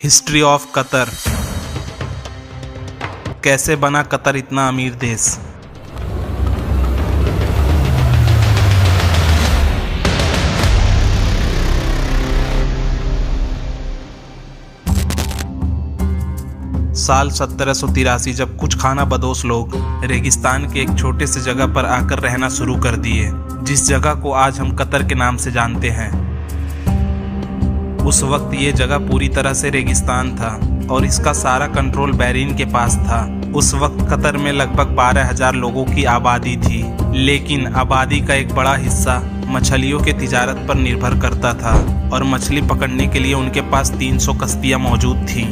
History of Qatar. कैसे बना Qatar इतना अमीर देश। साल 1783 जब कुछ खाना बदोश लोग रेगिस्तान के एक छोटे से जगह पर आकर रहना शुरू कर दिए, जिस जगह को आज हम कतर के नाम से जानते हैं। उस वक्त ये जगह पूरी तरह से रेगिस्तान था और इसका सारा कंट्रोल बहरीन के पास था। उस वक्त कतर में लगभग 12,000 लोगों की आबादी थी, लेकिन आबादी का एक बड़ा हिस्सा मछलियों के तिजारत पर निर्भर करता था और मछली पकड़ने के लिए उनके पास 300 कश्तियाँ मौजूद थीं।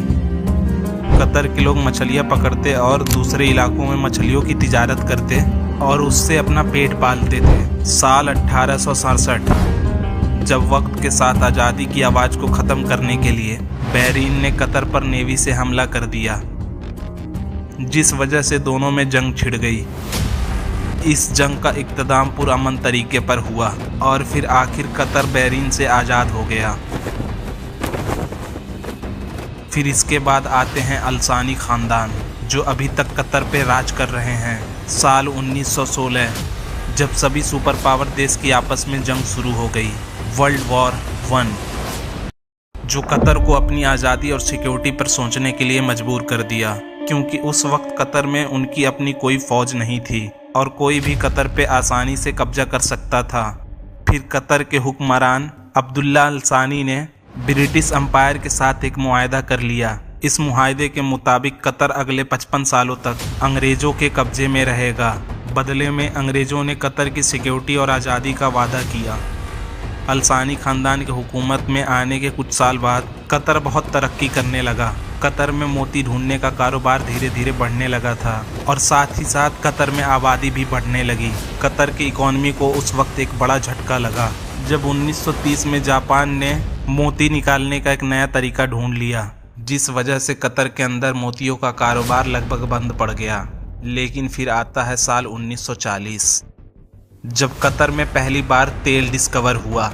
कतर के लोग मछलियाँ पकड़ते और दूसरे इलाकों में मछलियों की तिजारत करते और उससे अपना पेट पालते थे। साल 1867 जब वक्त के साथ आज़ादी की आवाज़ को ख़त्म करने के लिए बहरीन ने कतर पर नेवी से हमला कर दिया, जिस वजह से दोनों में जंग छिड़ गई। इस जंग का इख्तिताम पुरअमन तरीके पर हुआ और फिर आखिर कतर बहरीन से आज़ाद हो गया। फिर इसके बाद आते हैं अल्सानी ख़ानदान, जो अभी तक कतर पे राज कर रहे हैं। साल 1916 जब सभी सुपर पावर देश की आपस में जंग शुरू हो गई, वर्ल्ड वॉर 1, जो कतर को अपनी आज़ादी और सिक्योरिटी पर सोचने के लिए मजबूर कर दिया, क्योंकि उस वक्त कतर में उनकी अपनी कोई फ़ौज नहीं थी और कोई भी कतर पे आसानी से कब्जा कर सकता था। फिर कतर के हुक्मरान अब्दुल्ला अल-सानी ने ब्रिटिश एम्पायर के साथ एक मुआहदा कर लिया। इस मुआहदे के मुताबिक कतर अगले 55 सालों तक अंग्रेज़ों के कब्जे में रहेगा। बदले में अंग्रेज़ों ने कतर की सिक्योरिटी और आज़ादी का वादा किया। अल-सानी ख़ानदान की हुकूमत में आने के कुछ साल बाद कतर बहुत तरक्की करने लगा। कतर में मोती ढूंढने का कारोबार धीरे धीरे बढ़ने लगा था और साथ ही साथ कतर में आबादी भी बढ़ने लगी। कतर की इकॉनमी को उस वक्त एक बड़ा झटका लगा जब 1930 में जापान ने मोती निकालने का एक नया तरीका ढूंढ लिया, जिस वजह से कतर के अंदर मोतियों का कारोबार लगभग बंद पड़ गया। लेकिन फिर आता है साल 1940 जब कतर में पहली बार तेल डिस्कवर हुआ,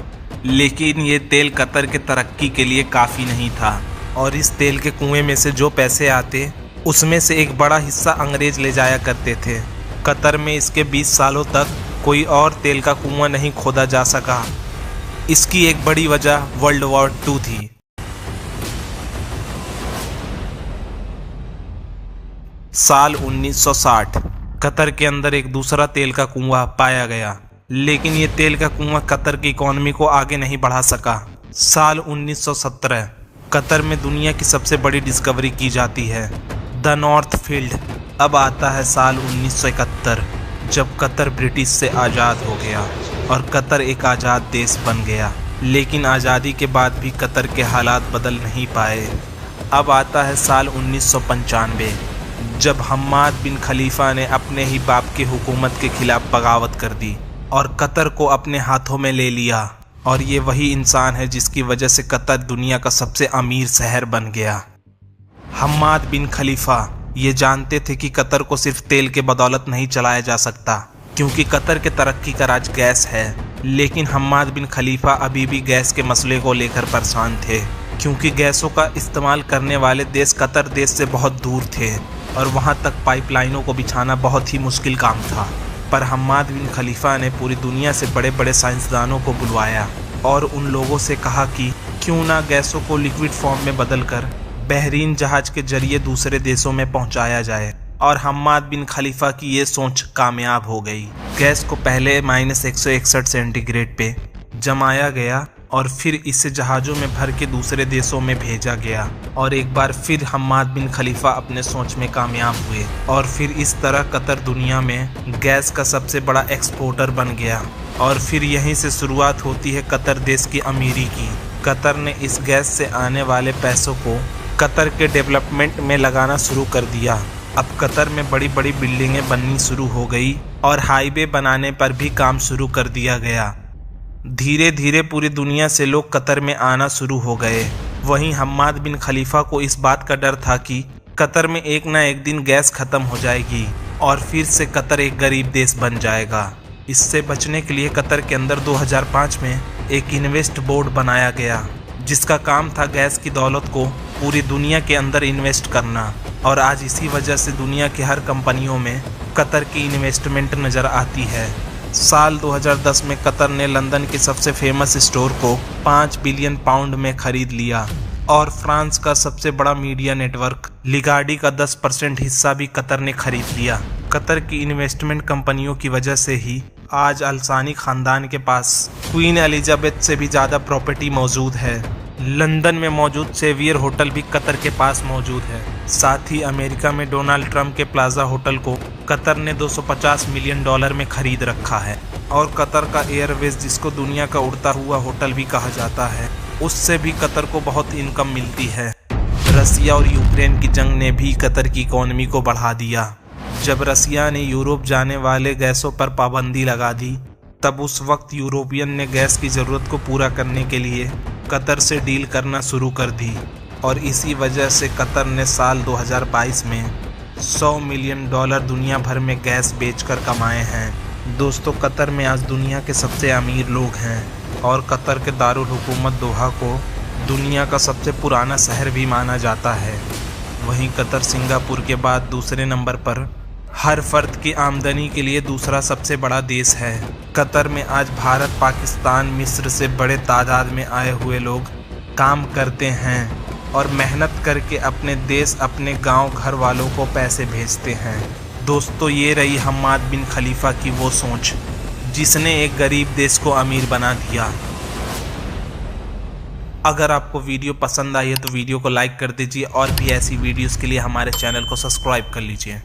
लेकिन ये तेल कतर के तरक्की के लिए काफ़ी नहीं था और इस तेल के कुएं में से जो पैसे आते उसमें से एक बड़ा हिस्सा अंग्रेज ले जाया करते थे। कतर में इसके 20 सालों तक कोई और तेल का कुआं नहीं खोदा जा सका। इसकी एक बड़ी वजह वर्ल्ड वॉर 2 थी। साल 1960 कतर के अंदर एक दूसरा तेल का कुआं पाया गया, लेकिन ये तेल का कुआं कतर की इकॉनमी को आगे नहीं बढ़ा सका। साल 1917 कतर में दुनिया की सबसे बड़ी डिस्कवरी की जाती है, द नॉर्थ फील्ड। अब आता है साल 1971 जब कतर ब्रिटिश से आज़ाद हो गया और कतर एक आज़ाद देश बन गया। लेकिन आज़ादी के बाद भी कतर के हालात बदल नहीं पाए। अब आता है साल 1995 जब हम्माद बिन खलीफा ने अपने ही बाप की हुकूमत के खिलाफ बगावत कर दी और कतर को अपने हाथों में ले लिया। और ये वही इंसान है जिसकी वजह से कतर दुनिया का सबसे अमीर शहर बन गया। हम्माद बिन खलीफा ये जानते थे कि कतर को सिर्फ तेल के बदौलत नहीं चलाया जा सकता, क्योंकि कतर के तरक्की का राज गैस है। लेकिन हम्माद बिन खलीफा अभी भी गैस के मसले को लेकर परेशान थे, क्योंकि गैसों का इस्तेमाल करने वाले देश कतर देश से बहुत दूर थे और वहां तक पाइपलाइनों को बिछाना बहुत ही मुश्किल काम था। पर हम्माद बिन खलीफा ने पूरी दुनिया से बड़े बड़े साइंसदानों को बुलवाया और उन लोगों से कहा कि क्यों ना गैसों को लिक्विड फॉर्म में बदलकर बहरीन जहाज के जरिए दूसरे देशों में पहुंचाया जाए। और हम्माद बिन खलीफा की ये सोच कामयाब हो गई। गैस को पहले -161 सेंटीग्रेड पे जमाया गया और फिर इसे जहाज़ों में भर के दूसरे देशों में भेजा गया। और एक बार फिर हम्माद बिन खलीफा अपने सोच में कामयाब हुए और फिर इस तरह कतर दुनिया में गैस का सबसे बड़ा एक्सपोर्टर बन गया। और फिर यहीं से शुरुआत होती है कतर देश की अमीरी की। कतर ने इस गैस से आने वाले पैसों को कतर के डेवलपमेंट में लगाना शुरू कर दिया। अब कतर में बड़ी बड़ी बिल्डिंगें बननी शुरू हो गई और हाईवे बनाने पर भी काम शुरू कर दिया गया। धीरे धीरे पूरी दुनिया से लोग कतर में आना शुरू हो गए। वहीं हम्माद बिन खलीफा को इस बात का डर था कि कतर में एक ना एक दिन गैस ख़त्म हो जाएगी और फिर से कतर एक गरीब देश बन जाएगा। इससे बचने के लिए कतर के अंदर 2005 में एक इन्वेस्ट बोर्ड बनाया गया, जिसका काम था गैस की दौलत को पूरी दुनिया के अंदर इन्वेस्ट करना। और आज इसी वजह से दुनिया की हर कंपनियों में कतर की इन्वेस्टमेंट नज़र आती है। साल 2010 में कतर ने लंदन के सबसे फेमस स्टोर को 5 बिलियन पाउंड में खरीद लिया और फ्रांस का सबसे बड़ा मीडिया नेटवर्क लिगार्डी का 10% हिस्सा भी कतर ने खरीद लिया। कतर की इन्वेस्टमेंट कंपनियों की वजह से ही आज अल-सानी खानदान के पास क्वीन एलिजाबेथ से भी ज़्यादा प्रॉपर्टी मौजूद है। लंदन में मौजूद सेवियर होटल भी कतर के पास मौजूद है। साथ ही अमेरिका में डोनाल्ड ट्रंप के प्लाजा होटल को कतर ने $250 मिलियन में खरीद रखा है। और कतर का एयरवेज, जिसको दुनिया का उड़ता हुआ होटल भी कहा जाता है, उससे भी कतर को बहुत इनकम मिलती है। रसिया और यूक्रेन की जंग ने भी कतर की इकोनॉमी को बढ़ा दिया। जब रसिया ने यूरोप जाने वाले गैसों पर पाबंदी लगा दी, तब उस वक्त यूरोपियन ने गैस की ज़रूरत को पूरा करने के लिए कतर से डील करना शुरू कर दी। और इसी वजह से कतर ने साल 2022 में $100 मिलियन दुनिया भर में गैस बेचकर कमाए हैं। दोस्तों, कतर में आज दुनिया के सबसे अमीर लोग हैं और कतर के दारुल हुकूमत दोहा को दुनिया का सबसे पुराना शहर भी माना जाता है। वहीं कतर सिंगापुर के बाद दूसरे नंबर पर हर फर्द की आमदनी के लिए दूसरा सबसे बड़ा देश है। कतर में आज भारत, पाकिस्तान, मिस्र से बड़े तादाद में आए हुए लोग काम करते हैं और मेहनत करके अपने देश, अपने गांव, घर वालों को पैसे भेजते हैं। दोस्तों, ये रही हम्माद बिन खलीफा की वो सोच जिसने एक गरीब देश को अमीर बना दिया। अगर आपको वीडियो पसंद आई है तो वीडियो को लाइक कर दीजिए और भी ऐसी वीडियोस के लिए हमारे चैनल को सब्सक्राइब कर लीजिए।